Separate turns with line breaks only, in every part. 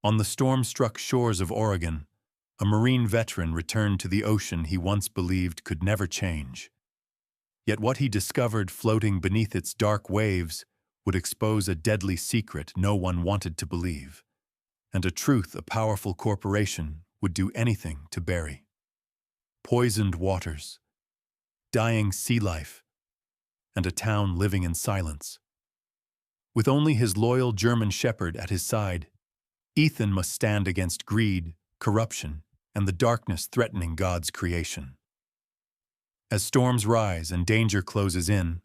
On the storm-struck shores of Oregon, a Marine veteran returned to the ocean he once believed could never change. Yet what he discovered floating beneath its dark waves would expose a deadly secret no one wanted to believe, and a truth a powerful corporation would do anything to bury. Poisoned waters, dying sea life, and a town living in silence. With only his loyal German shepherd at his side, Ethan must stand against greed, corruption, and the darkness threatening God's creation. As storms rise and danger closes in,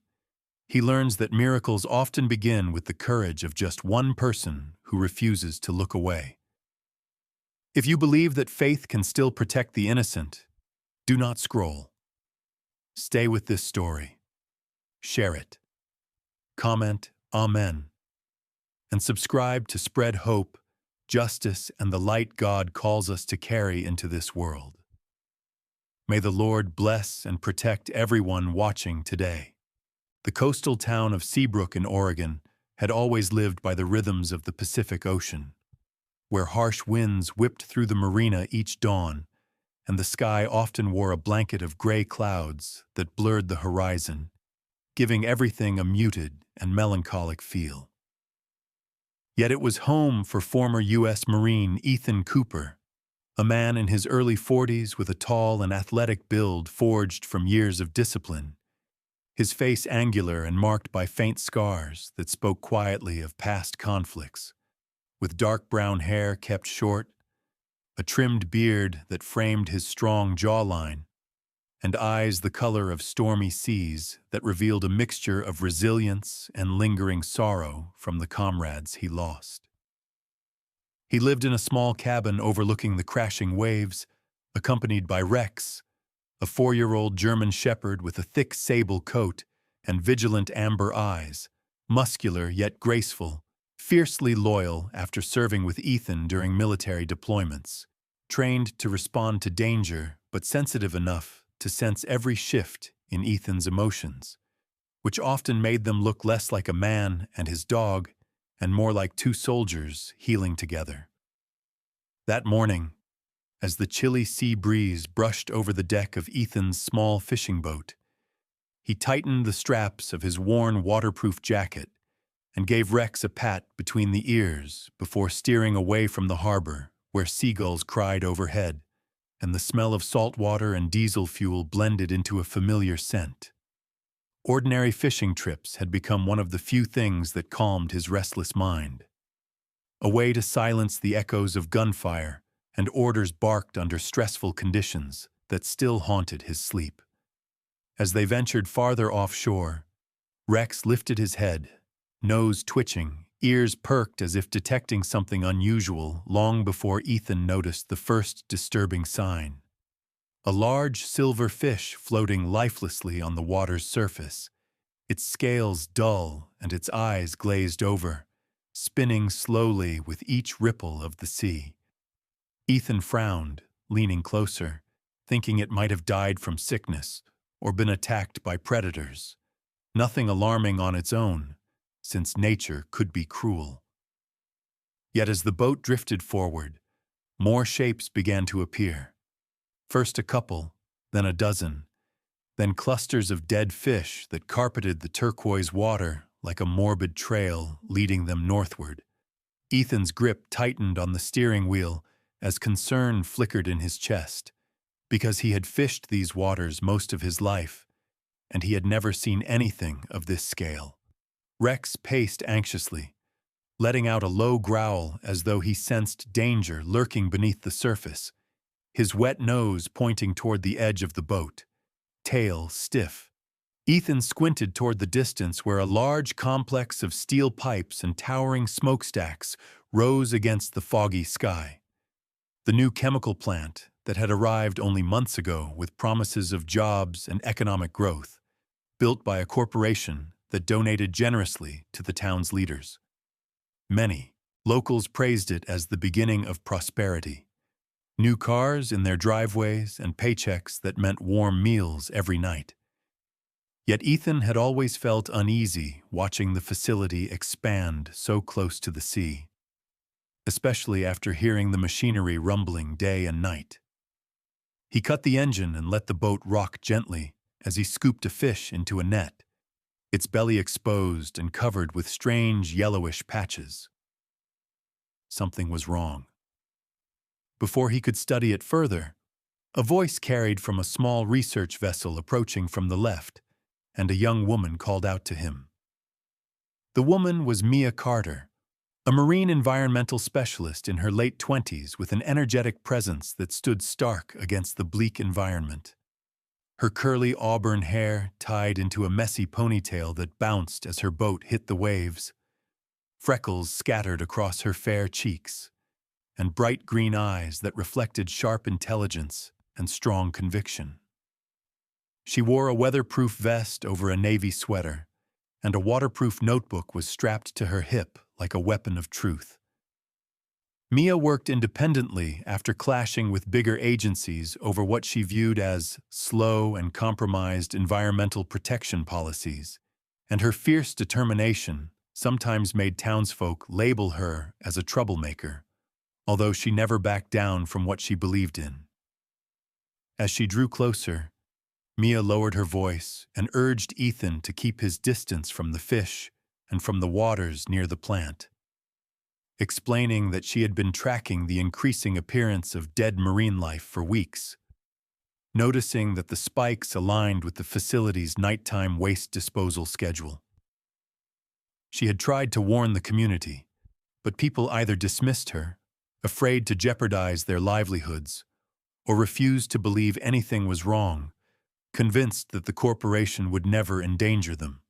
he learns that miracles often begin with the courage of just one person who refuses to look away. If you believe that faith can still protect the innocent, do not scroll. Stay with this story. Share it. Comment Amen. And subscribe to spread hope, justice, and the light God calls us to carry into this world. May the Lord bless and protect everyone watching today. The coastal town of Seabrook in Oregon had always lived by the rhythms of the Pacific Ocean, where harsh winds whipped through the marina each dawn, and the sky often wore a blanket of gray clouds that blurred the horizon, giving everything a muted and melancholic feel. Yet it was home for former U.S. Marine Ethan Cooper, a man in his early 40s with a tall and athletic build forged from years of discipline, his face angular and marked by faint scars that spoke quietly of past conflicts, with dark brown hair kept short, a trimmed beard that framed his strong jawline, and eyes the color of stormy seas that revealed a mixture of resilience and lingering sorrow from the comrades he lost. He lived in a small cabin overlooking the crashing waves, accompanied by Rex, a 4-year-old German shepherd with a thick sable coat and vigilant amber eyes, muscular yet graceful, fiercely loyal after serving with Ethan during military deployments, trained to respond to danger but sensitive enough to sense every shift in Ethan's emotions, which often made them look less like a man and his dog and more like two soldiers healing together. That morning, as the chilly sea breeze brushed over the deck of Ethan's small fishing boat, he tightened the straps of his worn waterproof jacket and gave Rex a pat between the ears before steering away from the harbor where seagulls cried overhead and the smell of salt water and diesel fuel blended into a familiar scent. Ordinary fishing trips had become one of the few things that calmed his restless mind. A way to silence the echoes of gunfire and orders barked under stressful conditions that still haunted his sleep. As they ventured farther offshore, Rex lifted his head, nose twitching, ears perked as if detecting something unusual long before Ethan noticed the first disturbing sign. A large silver fish floating lifelessly on the water's surface, its scales dull and its eyes glazed over, spinning slowly with each ripple of the sea. Ethan frowned, leaning closer, thinking it might have died from sickness or been attacked by predators. Nothing alarming on its own, since nature could be cruel. Yet as the boat drifted forward, more shapes began to appear. First a couple, then a dozen, then clusters of dead fish that carpeted the turquoise water like a morbid trail leading them northward. Ethan's grip tightened on the steering wheel as concern flickered in his chest, because he had fished these waters most of his life, and he had never seen anything of this scale. Rex paced anxiously, letting out a low growl as though he sensed danger lurking beneath the surface, his wet nose pointing toward the edge of the boat, tail stiff. Ethan squinted toward the distance where a large complex of steel pipes and towering smokestacks rose against the foggy sky. The new chemical plant that had arrived only months ago with promises of jobs and economic growth, built by a corporation that donated generously to the town's leaders. Many locals praised it as the beginning of prosperity. New cars in their driveways and paychecks that meant warm meals every night. Yet Ethan had always felt uneasy watching the facility expand so close to the sea. especially after hearing the machinery rumbling day and night. He cut the engine and let the boat rock gently as he scooped a fish into a net, its belly exposed and covered with strange yellowish patches. Something was wrong. Before he could study it further, a voice carried from a small research vessel approaching from the left, and a young woman called out to him. The woman was Mia Carter, a marine environmental specialist in her late 20s with an energetic presence that stood stark against the bleak environment. Her curly auburn hair tied into a messy ponytail that bounced as her boat hit the waves, freckles scattered across her fair cheeks, and bright green eyes that reflected sharp intelligence and strong conviction. She wore a weatherproof vest over a navy sweater, and a waterproof notebook was strapped to her hip like a weapon of truth. Mia worked independently after clashing with bigger agencies over what she viewed as slow and compromised environmental protection policies, and her fierce determination sometimes made townsfolk label her as a troublemaker, although she never backed down from what she believed in. As she drew closer, Mia lowered her voice and urged Ethan to keep his distance from the fish and from the waters near the plant, explaining that she had been tracking the increasing appearance of dead marine life for weeks, noticing that the spikes aligned with the facility's nighttime waste disposal schedule. She had tried to warn the community, but people either dismissed her, afraid to jeopardize their livelihoods, or refused to believe anything was wrong, convinced that the corporation would never endanger them.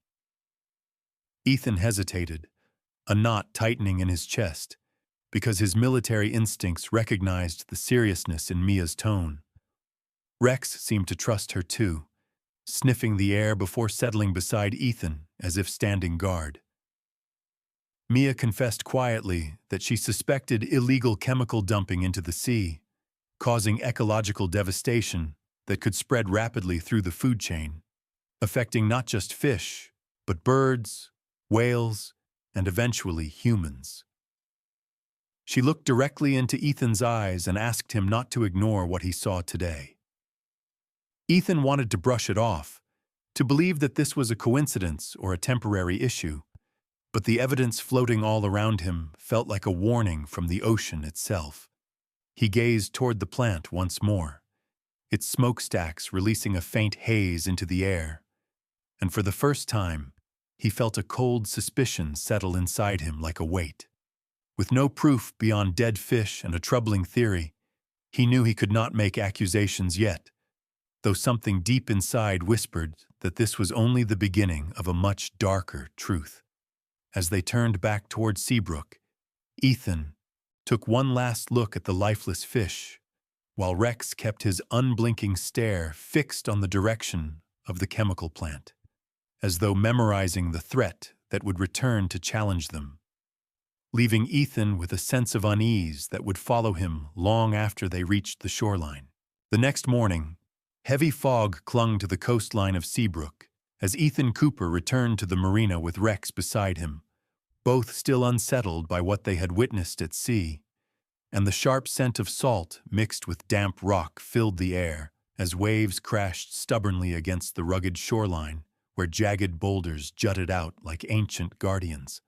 Ethan hesitated, a knot tightening in his chest, because his military instincts recognized the seriousness in Mia's tone. Rex seemed to trust her too, sniffing the air before settling beside Ethan as if standing guard. Mia confessed quietly that she suspected illegal chemical dumping into the sea, causing ecological devastation that could spread rapidly through the food chain, affecting not just fish, but birds, whales, and eventually humans. She looked directly into Ethan's eyes and asked him not to ignore what he saw today. Ethan wanted to brush it off, to believe that this was a coincidence or a temporary issue, but the evidence floating all around him felt like a warning from the ocean itself. He gazed toward the plant once more, its smokestacks releasing a faint haze into the air, and for the first time, he felt a cold suspicion settle inside him like a weight. With no proof beyond dead fish and a troubling theory, he knew he could not make accusations yet, though something deep inside whispered that this was only the beginning of a much darker truth. As they turned back toward Seabrook, Ethan took one last look at the lifeless fish, while Rex kept his unblinking stare fixed on the direction of the chemical plant, as though memorizing the threat that would return to challenge them, leaving Ethan with a sense of unease that would follow him long after they reached the shoreline. The next morning, heavy fog clung to the coastline of Seabrook as Ethan Cooper returned to the marina with Rex beside him, both still unsettled by what they had witnessed at sea, and the sharp scent of salt mixed with damp rock filled the air as waves crashed stubbornly against the rugged shoreline where jagged boulders jutted out like ancient guardians.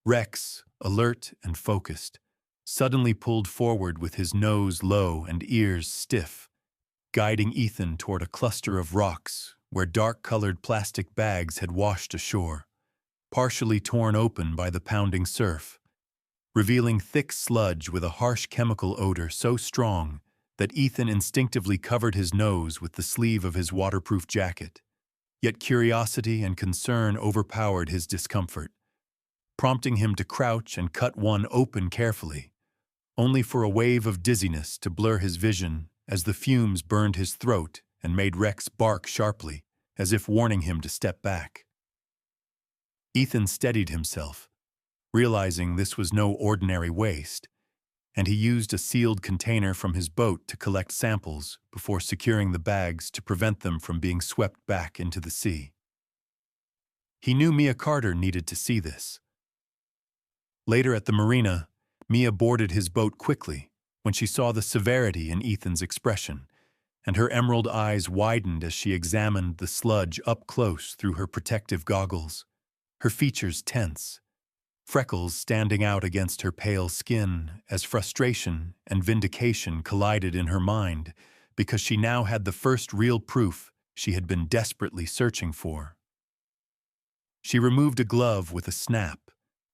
Rex, alert and focused, suddenly pulled forward with his nose low and ears stiff, guiding Ethan toward a cluster of rocks where dark-colored plastic bags had washed ashore, partially torn open by the pounding surf, revealing thick sludge with a harsh chemical odor so strong that Ethan instinctively covered his nose with the sleeve of his waterproof jacket. Yet curiosity and concern overpowered his discomfort, prompting him to crouch and cut one open carefully, only for a wave of dizziness to blur his vision as the fumes burned his throat and made Rex bark sharply, as if warning him to step back. Ethan steadied himself, realizing this was no ordinary waste, and he used a sealed container from his boat to collect samples before securing the bags to prevent them from being swept back into the sea. He knew Mia Carter needed to see this. Later at the marina, Mia boarded his boat quickly when she saw the severity in Ethan's expression, and her emerald eyes widened as she examined the sludge up close through her protective goggles, her features tense, freckles standing out against her pale skin as frustration and vindication collided in her mind because she now had the first real proof she had been desperately searching for. She removed a glove with a snap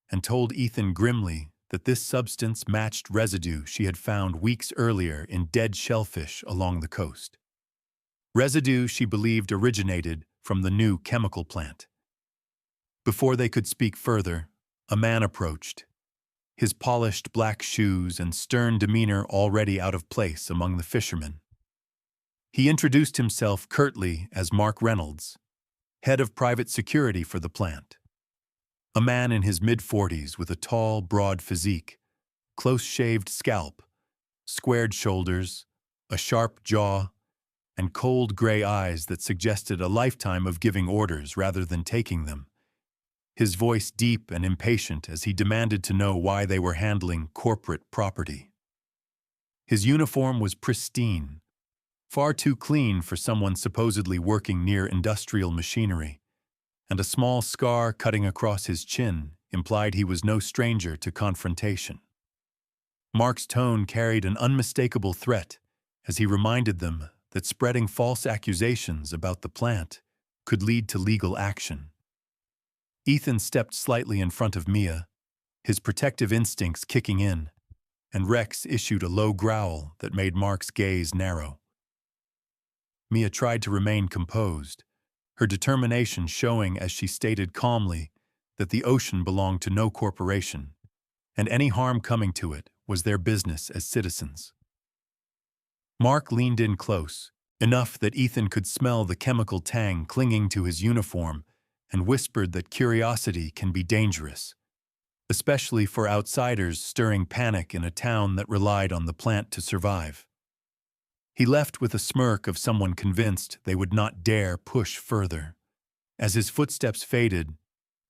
and told Ethan grimly that this substance matched residue she had found weeks earlier in dead shellfish along the coast. Residue she believed originated from the new chemical plant. Before they could speak further, a man approached, his polished black shoes and stern demeanor already out of place among the fishermen. He introduced himself curtly as Mark Reynolds, head of private security for the plant. A man in his mid-40s with a tall, broad physique, close-shaved scalp, squared shoulders, a sharp jaw, and cold gray eyes that suggested a lifetime of giving orders rather than taking them. His voice deep and impatient as he demanded to know why they were handling corporate property. His uniform was pristine, far too clean for someone supposedly working near industrial machinery, and a small scar cutting across his chin implied he was no stranger to confrontation. Mark's tone carried an unmistakable threat as he reminded them that spreading false accusations about the plant could lead to legal action. Ethan stepped slightly in front of Mia, his protective instincts kicking in, and Rex issued a low growl that made Mark's gaze narrow. Mia tried to remain composed, her determination showing as she stated calmly that the ocean belonged to no corporation, and any harm coming to it was their business as citizens. Mark leaned in close, enough that Ethan could smell the chemical tang clinging to his uniform, and whispered that curiosity can be dangerous, especially for outsiders stirring panic in a town that relied on the plant to survive. He left with a smirk of someone convinced they would not dare push further. As his footsteps faded,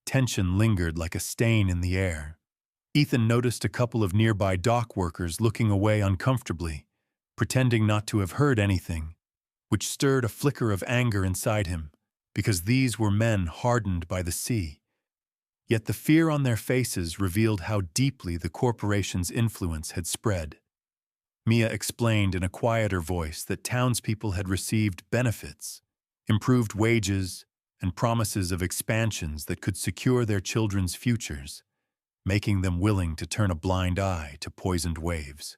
tension lingered like a stain in the air. Ethan noticed a couple of nearby dock workers looking away uncomfortably, pretending not to have heard anything, which stirred a flicker of anger inside him, because these were men hardened by the sea. Yet the fear on their faces revealed how deeply the corporation's influence had spread. Mia explained in a quieter voice that townspeople had received benefits, improved wages, and promises of expansions that could secure their children's futures, making them willing to turn a blind eye to poisoned waves.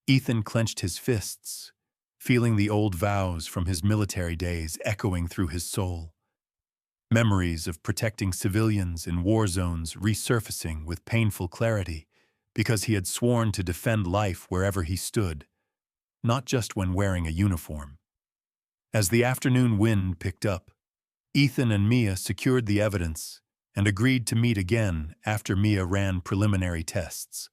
Ethan clenched his fists, feeling the old vows from his military days echoing through his soul. Memories of protecting civilians in war zones resurfacing with painful clarity because he had sworn to defend life wherever he stood, not just when wearing a uniform. As the afternoon wind picked up, Ethan and Mia secured the evidence and agreed to meet again after Mia ran preliminary tests.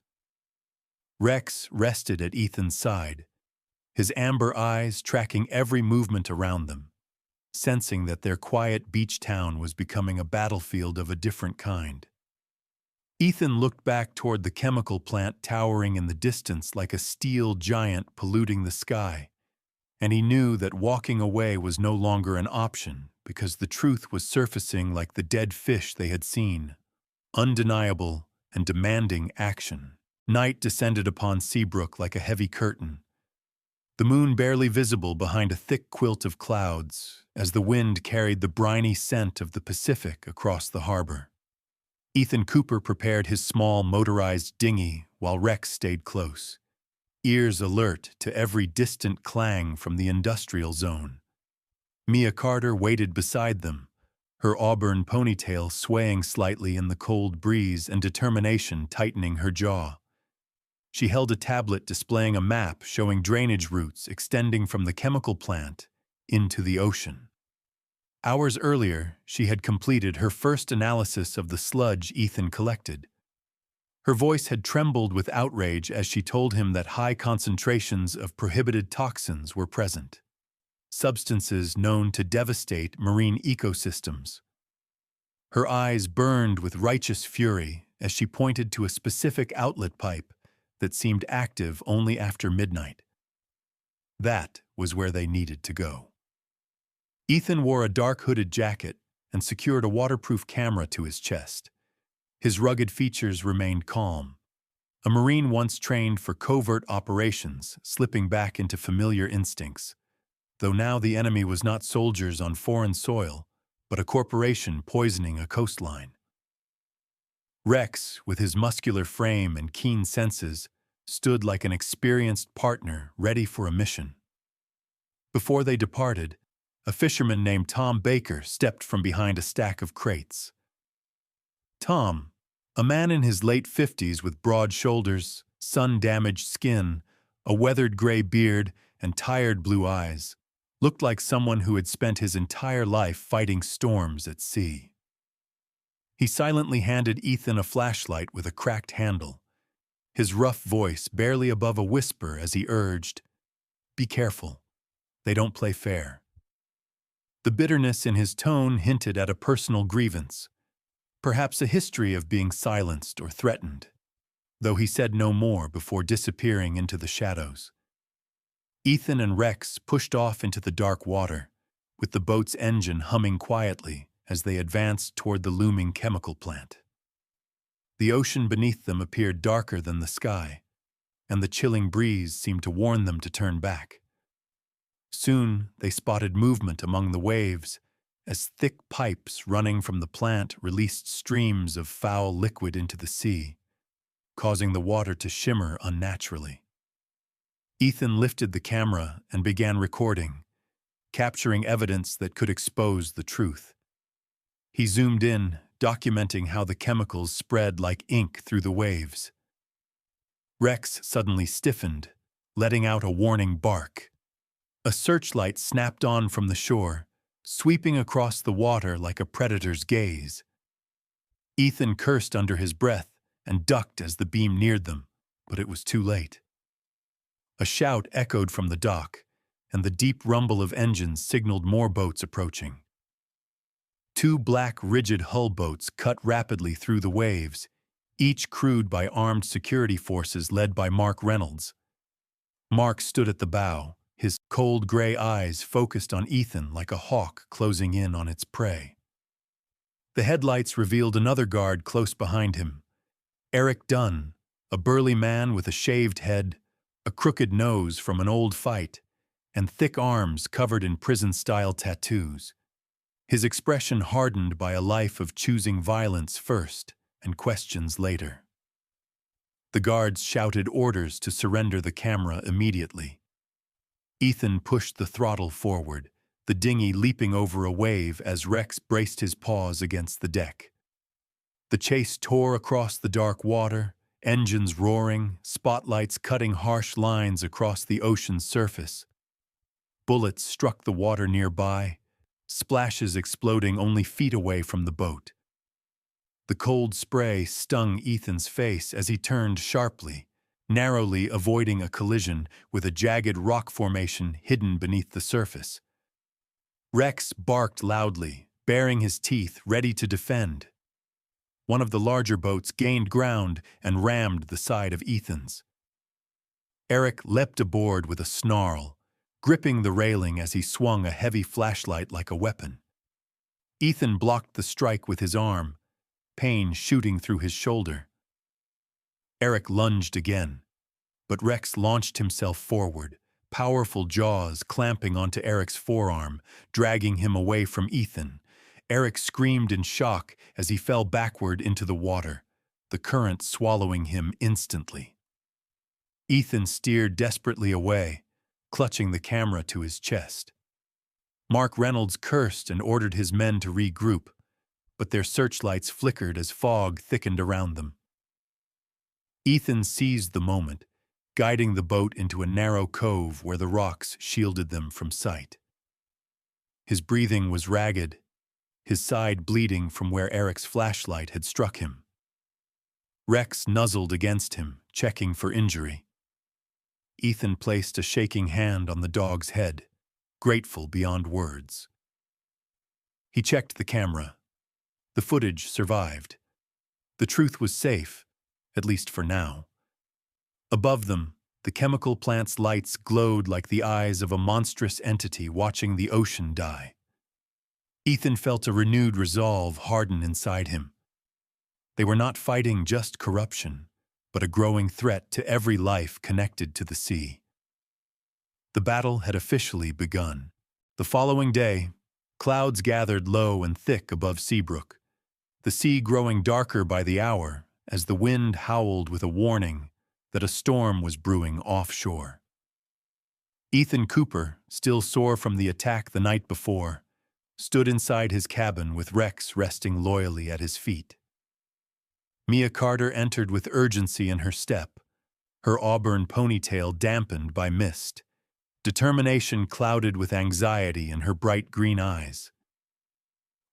Rex rested at Ethan's side, his amber eyes tracking every movement around them, sensing that their quiet beach town was becoming a battlefield of a different kind. Ethan looked back toward the chemical plant towering in the distance like a steel giant polluting the sky, and he knew that walking away was no longer an option because the truth was surfacing like the dead fish they had seen, undeniable and demanding action. Night descended upon Seabrook like a heavy curtain, the moon barely visible behind a thick quilt of clouds as the wind carried the briny scent of the Pacific across the harbor. Ethan Cooper prepared his small motorized dinghy while Rex stayed close, ears alert to every distant clang from the industrial zone. Mia Carter waited beside them, her auburn ponytail swaying slightly in the cold breeze and determination tightening her jaw. She held a tablet displaying a map showing drainage routes extending from the chemical plant into the ocean. Hours earlier, she had completed her first analysis of the sludge Ethan collected. Her voice had trembled with outrage as she told him that high concentrations of prohibited toxins were present, substances known to devastate marine ecosystems. Her eyes burned with righteous fury as she pointed to a specific outlet pipe that seemed active only after midnight. That was where they needed to go. Ethan wore a dark hooded jacket and secured a waterproof camera to his chest. His rugged features remained calm. A Marine once trained for covert operations, slipping back into familiar instincts, though now the enemy was not soldiers on foreign soil, but a corporation poisoning a coastline. Rex, with his muscular frame and keen senses, stood like an experienced partner ready for a mission. Before they departed, a fisherman named Tom Baker stepped from behind a stack of crates. Tom, a man in his late 50s with broad shoulders, sun-damaged skin, a weathered gray beard, and tired blue eyes, looked like someone who had spent his entire life fighting storms at sea. He silently handed Ethan a flashlight with a cracked handle, his rough voice barely above a whisper as he urged, "Be careful. They don't play fair." The bitterness in his tone hinted at a personal grievance, perhaps a history of being silenced or threatened, though he said no more before disappearing into the shadows. Ethan and Rex pushed off into the dark water, with the boat's engine humming quietly as they advanced toward the looming chemical plant. The ocean beneath them appeared darker than the sky, and the chilling breeze seemed to warn them to turn back. Soon they spotted movement among the waves as thick pipes running from the plant released streams of foul liquid into the sea, causing the water to shimmer unnaturally. Ethan lifted the camera and began recording, capturing evidence that could expose the truth. He zoomed in, documenting how the chemicals spread like ink through the waves. Rex suddenly stiffened, letting out a warning bark. A searchlight snapped on from the shore, sweeping across the water like a predator's gaze. Ethan cursed under his breath and ducked as the beam neared them, but it was too late. A shout echoed from the dock, and the deep rumble of engines signaled more boats approaching. Two black, rigid hull boats cut rapidly through the waves, each crewed by armed security forces led by Mark Reynolds. Mark stood at the bow, his cold gray eyes focused on Ethan like a hawk closing in on its prey. The headlights revealed another guard close behind him, Eric Dunn, a burly man with a shaved head, a crooked nose from an old fight, and thick arms covered in prison-style tattoos. His expression hardened by a life of choosing violence first and questions later. The guards shouted orders to surrender the camera immediately. Ethan pushed the throttle forward, the dinghy leaping over a wave as Rex braced his paws against the deck. The chase tore across the dark water, engines roaring, spotlights cutting harsh lines across the ocean's surface. Bullets struck the water nearby, splashes exploding only feet away from the boat. The cold spray stung Ethan's face as he turned sharply, narrowly avoiding a collision with a jagged rock formation hidden beneath the surface. Rex barked loudly, baring his teeth, ready to defend. One of the larger boats gained ground and rammed the side of Ethan's. Eric leapt aboard with a snarl, gripping the railing as he swung a heavy flashlight like a weapon. Ethan blocked the strike with his arm, pain shooting through his shoulder. Eric lunged again, but Rex launched himself forward, powerful jaws clamping onto Eric's forearm, dragging him away from Ethan. Eric screamed in shock as he fell backward into the water, the current swallowing him instantly. Ethan steered desperately away, clutching the camera to his chest. Mark Reynolds cursed and ordered his men to regroup, but their searchlights flickered as fog thickened around them. Ethan seized the moment, guiding the boat into a narrow cove where the rocks shielded them from sight. His breathing was ragged, his side bleeding from where Eric's flashlight had struck him. Rex nuzzled against him, checking for injury. Ethan placed a shaking hand on the dog's head, grateful beyond words. He checked the camera. The footage survived. The truth was safe, at least for now. Above them, the chemical plant's lights glowed like the eyes of a monstrous entity watching the ocean die. Ethan felt a renewed resolve harden inside him. They were not fighting just corruption, but a growing threat to every life connected to the sea. The battle had officially begun. The following day, clouds gathered low and thick above Seabrook, the sea growing darker by the hour as the wind howled with a warning that a storm was brewing offshore. Ethan Cooper, still sore from the attack the night before, stood inside his cabin with Rex resting loyally at his feet. Mia Carter entered with urgency in her step, her auburn ponytail dampened by mist, determination clouded with anxiety in her bright green eyes.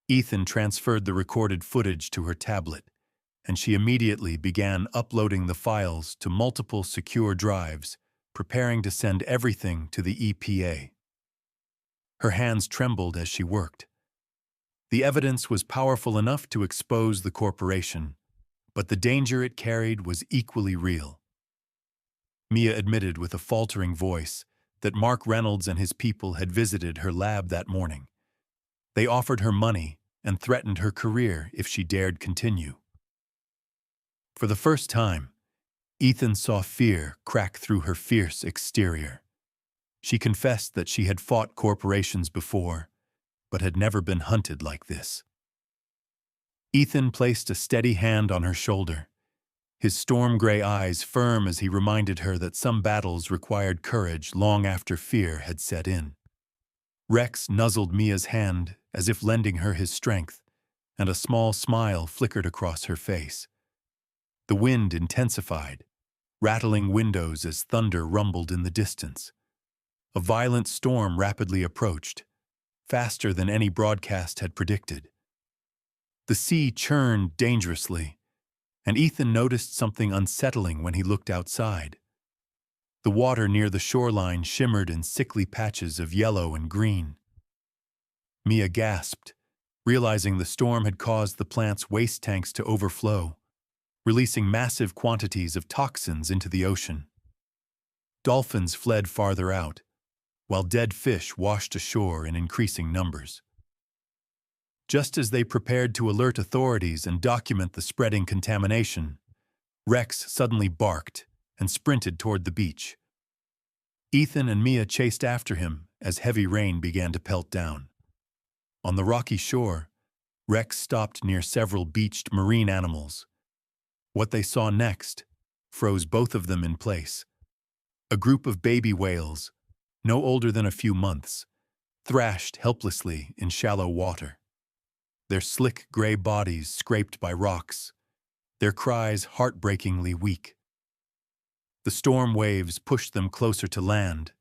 Ethan transferred the recorded footage to her tablet, and she immediately began uploading the files to multiple secure drives, preparing to send everything to the EPA. Her hands trembled as she worked. The evidence was powerful enough to expose the corporation, but the danger it carried was equally real. Mia admitted with a faltering voice that Mark Reynolds and his people had visited her lab that morning. They offered her money and threatened her career if she dared continue. For the first time, Ethan saw fear crack through her fierce exterior. She confessed that she had fought corporations before, but had never been hunted like this. Ethan placed a steady hand on her shoulder, his storm-gray eyes firm as he reminded her that some battles required courage long after fear had set in. Rex nuzzled Mia's hand as if lending her his strength, and a small smile flickered across her face. The wind intensified, rattling windows as thunder rumbled in the distance. A violent storm rapidly approached, faster than any broadcast had predicted. The sea churned dangerously, and Ethan noticed something unsettling when he looked outside. The water near the shoreline shimmered in sickly patches of yellow and green. Mia gasped, realizing the storm had caused the plant's waste tanks to overflow, releasing massive quantities of toxins into the ocean. Dolphins fled farther out, while dead fish washed ashore in increasing numbers. Just as they prepared to alert authorities and document the spreading contamination, Rex suddenly barked and sprinted toward the beach. Ethan and Mia chased after him as heavy rain began to pelt down. On the rocky shore, Rex stopped near several beached marine animals. What they saw next froze both of them in place. A group of baby whales, no older than a few months, thrashed helplessly in shallow water. Their slick gray bodies scraped by rocks, their cries heartbreakingly weak. The storm waves pushed them closer to land,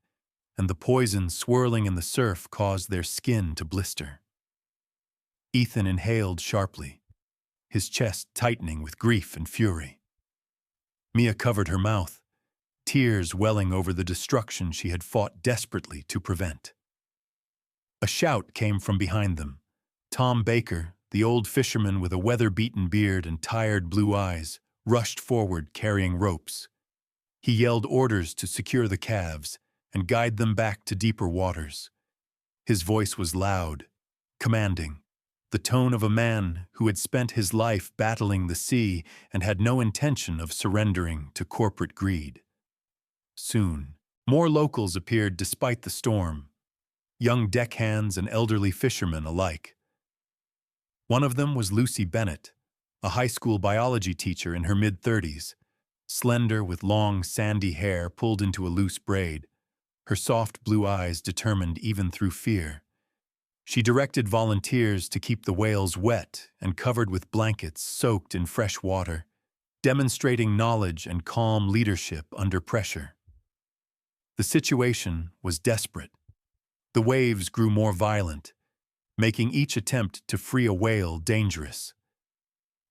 and the poison swirling in the surf caused their skin to blister. Ethan inhaled sharply, his chest tightening with grief and fury. Mia covered her mouth, tears welling over the destruction she had fought desperately to prevent. A shout came from behind them. Tom Baker, the old fisherman with a weather-beaten beard and tired blue eyes, rushed forward carrying ropes. He yelled orders to secure the calves and guide them back to deeper waters. His voice was loud, commanding, the tone of a man who had spent his life battling the sea and had no intention of surrendering to corporate greed. Soon, more locals appeared despite the storm, young deckhands and elderly fishermen alike. One of them was Lucy Bennett, a high school biology teacher in her mid-30s, slender with long, sandy hair pulled into a loose braid, her soft blue eyes determined even through fear. She directed volunteers to keep the whales wet and covered with blankets soaked in fresh water, demonstrating knowledge and calm leadership under pressure. The situation was desperate. The waves grew more violent, making each attempt to free a whale dangerous.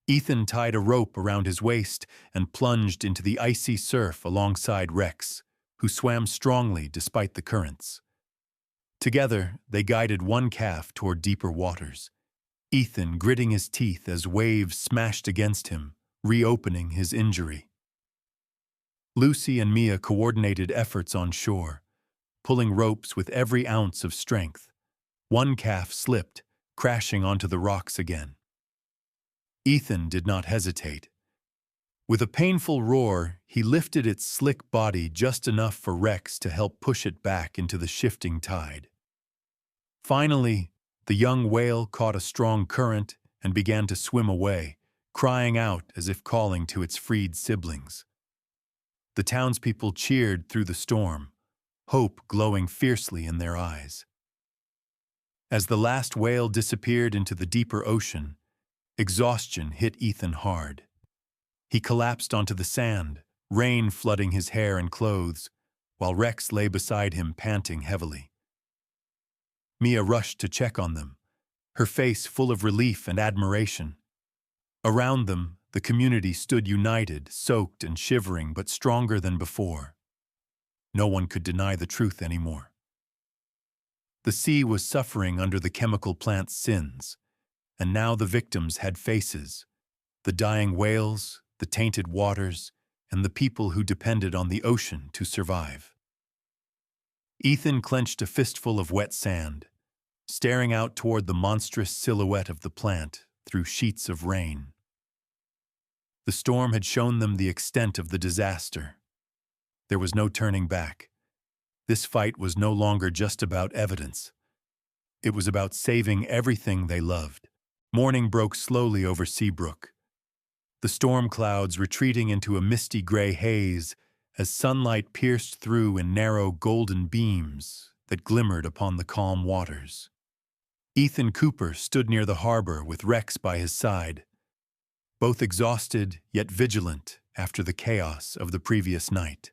Ethan tied a rope around his waist and plunged into the icy surf alongside Rex, who swam strongly despite the currents. Together, they guided one calf toward deeper waters, Ethan gritting his teeth as waves smashed against him, reopening his injury. Lucy and Mia coordinated efforts on shore, pulling ropes with every ounce of strength. One calf slipped, crashing onto the rocks again. Ethan did not hesitate. With a painful roar, he lifted its slick body just enough for Rex to help push it back into the shifting tide. Finally, the young whale caught a strong current and began to swim away, crying out as if calling to its freed siblings. The townspeople cheered through the storm, hope glowing fiercely in their eyes. As the last whale disappeared into the deeper ocean, exhaustion hit Ethan hard. He collapsed onto the sand, rain flooding his hair and clothes, while Rex lay beside him panting heavily. Mia rushed to check on them, her face full of relief and admiration. Around them, the community stood united, soaked and shivering, but stronger than before. No one could deny the truth anymore. The sea was suffering under the chemical plant's sins, and now the victims had faces: the dying whales, the tainted waters, and the people who depended on the ocean to survive. Ethan clenched a fistful of wet sand, staring out toward the monstrous silhouette of the plant through sheets of rain. The storm had shown them the extent of the disaster. There was no turning back. This fight was no longer just about evidence. It was about saving everything they loved. Morning broke slowly over Seabrook, the storm clouds retreating into a misty gray haze as sunlight pierced through in narrow golden beams that glimmered upon the calm waters. Ethan Cooper stood near the harbor with Rex by his side, both exhausted yet vigilant after the chaos of the previous night.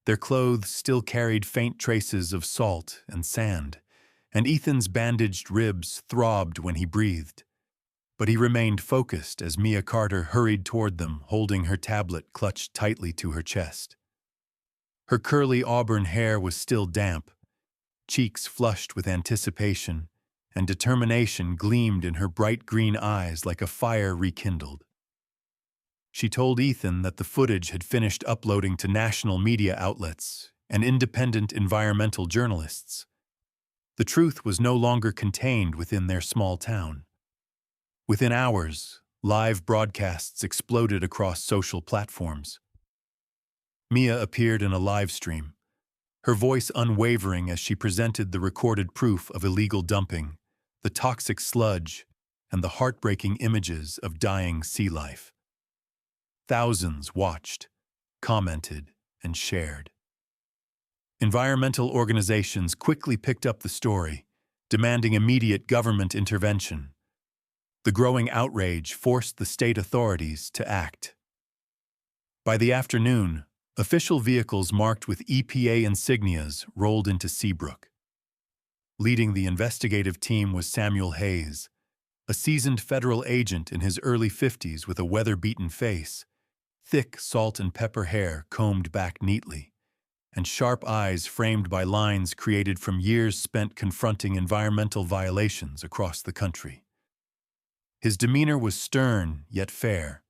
Their clothes still carried faint traces of salt and sand, and Ethan's bandaged ribs throbbed when he breathed. But he remained focused as Mia Carter hurried toward them, holding her tablet clutched tightly to her chest. Her curly auburn hair was still damp, cheeks flushed with anticipation, and determination gleamed in her bright green eyes like a fire rekindled. She told Ethan that the footage had finished uploading to national media outlets and independent environmental journalists. The truth was no longer contained within their small town. Within hours, live broadcasts exploded across social platforms. Mia appeared in a live stream, her voice unwavering as she presented the recorded proof of illegal dumping, the toxic sludge, and the heartbreaking images of dying sea life. Thousands watched, commented, and shared. Environmental organizations quickly picked up the story, demanding immediate government intervention. The growing outrage forced the state authorities to act. By the afternoon, official vehicles marked with EPA insignias rolled into Seabrook. Leading the investigative team was Samuel Hayes, a seasoned federal agent in his early 50s with a weather-beaten face, thick salt and pepper hair combed back neatly, and sharp eyes framed by lines created from years spent confronting environmental violations across the country. His demeanor was stern yet fair,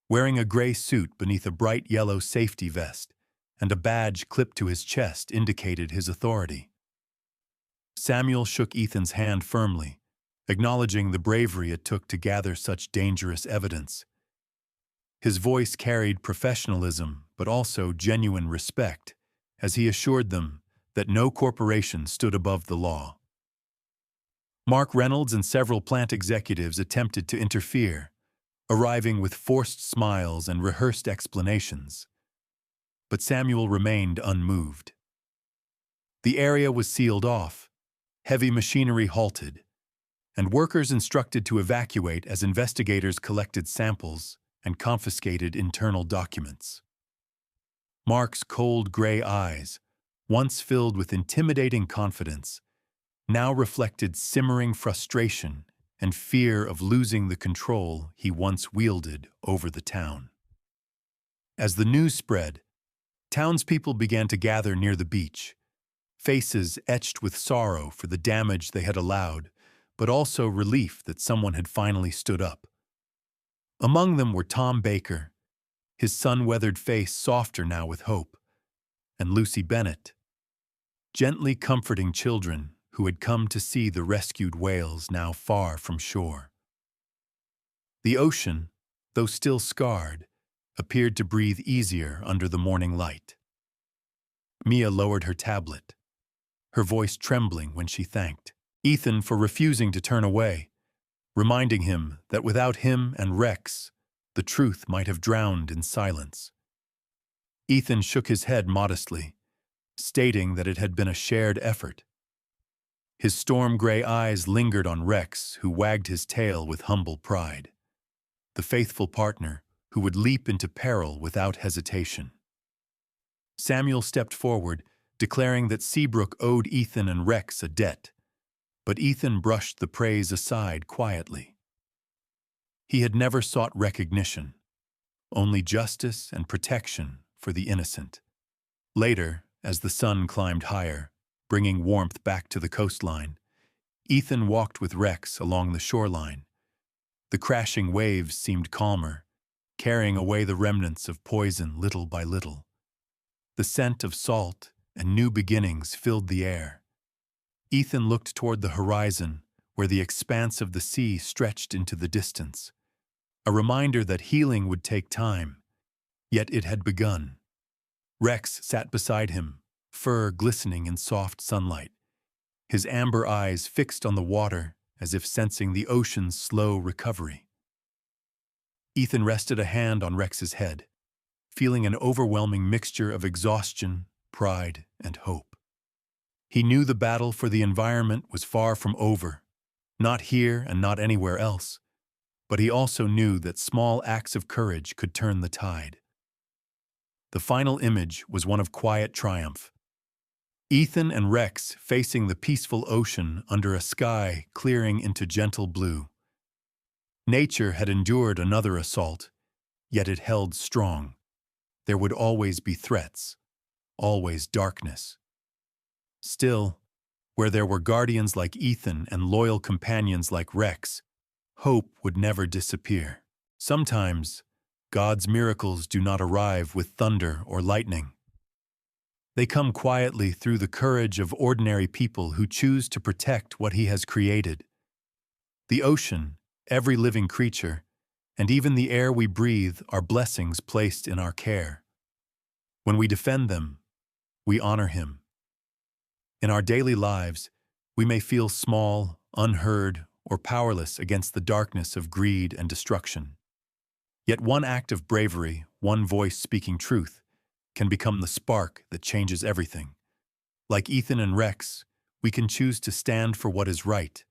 wearing a gray suit beneath a bright yellow safety vest, and a badge clipped to his chest indicated his authority. Samuel shook Ethan's hand firmly, acknowledging the bravery it took to gather such dangerous evidence. His voice carried professionalism but also genuine respect, as he assured them that no corporation stood above the law. Mark Reynolds and several plant executives attempted to interfere, arriving with forced smiles and rehearsed explanations. But Samuel remained unmoved. The area was sealed off, heavy machinery halted, and workers instructed to evacuate as investigators collected samples and confiscated internal documents. Mark's cold gray eyes, once filled with intimidating confidence, now reflected simmering frustration and fear of losing the control he once wielded over the town. As the news spread, townspeople began to gather near the beach, faces etched with sorrow for the damage they had allowed, but also relief that someone had finally stood up. Among them were Tom Baker, his sun-weathered face softer now with hope, and Lucy Bennett, gently comforting children who had come to see the rescued whales now far from shore. The ocean, though still scarred, appeared to breathe easier under the morning light. Mia lowered her tablet, her voice trembling when she thanked Ethan for refusing to turn away, reminding him that without him and Rex, the truth might have drowned in silence. Ethan shook his head modestly, stating that it had been a shared effort. His storm-gray eyes lingered on Rex, who wagged his tail with humble pride, the faithful partner who would leap into peril without hesitation. Samuel stepped forward, declaring that Seabrook owed Ethan and Rex a debt, but Ethan brushed the praise aside quietly. He had never sought recognition, only justice and protection for the innocent. Later, as the sun climbed higher, bringing warmth back to the coastline, Ethan walked with Rex along the shoreline. The crashing waves seemed calmer, carrying away the remnants of poison little by little. The scent of salt and new beginnings filled the air. Ethan looked toward the horizon, where the expanse of the sea stretched into the distance, a reminder that healing would take time, yet it had begun. Rex sat beside him, fur glistening in soft sunlight, his amber eyes fixed on the water as if sensing the ocean's slow recovery. Ethan rested a hand on Rex's head, feeling an overwhelming mixture of exhaustion, pride, and hope. He knew the battle for the environment was far from over, not here and not anywhere else, but he also knew that small acts of courage could turn the tide. The final image was one of quiet triumph. Ethan and Rex facing the peaceful ocean under a sky clearing into gentle blue. Nature had endured another assault, yet it held strong. There would always be threats, always darkness. Still, where there were guardians like Ethan and loyal companions like Rex, hope would never disappear. Sometimes, God's miracles do not arrive with thunder or lightning. They come quietly through the courage of ordinary people who choose to protect what He has created. The ocean, every living creature, and even the air we breathe are blessings placed in our care. When we defend them, we honor Him. In our daily lives, we may feel small, unheard, or powerless against the darkness of greed and destruction. Yet one act of bravery, one voice speaking truth, can become the spark that changes everything. Like Ethan and Rex, we can choose to stand for what is right,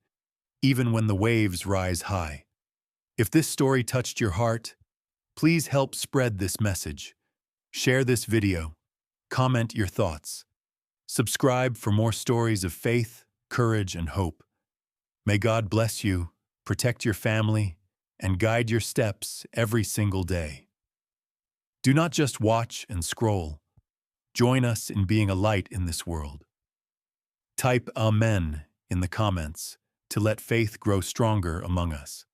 even when the waves rise high. If this story touched your heart, please help spread this message. Share this video, comment your thoughts. Subscribe for more stories of faith, courage, and hope. May God bless you, protect your family, and guide your steps every single day. Do not just watch and scroll. Join us in being a light in this world. Type Amen in the comments to let faith grow stronger among us.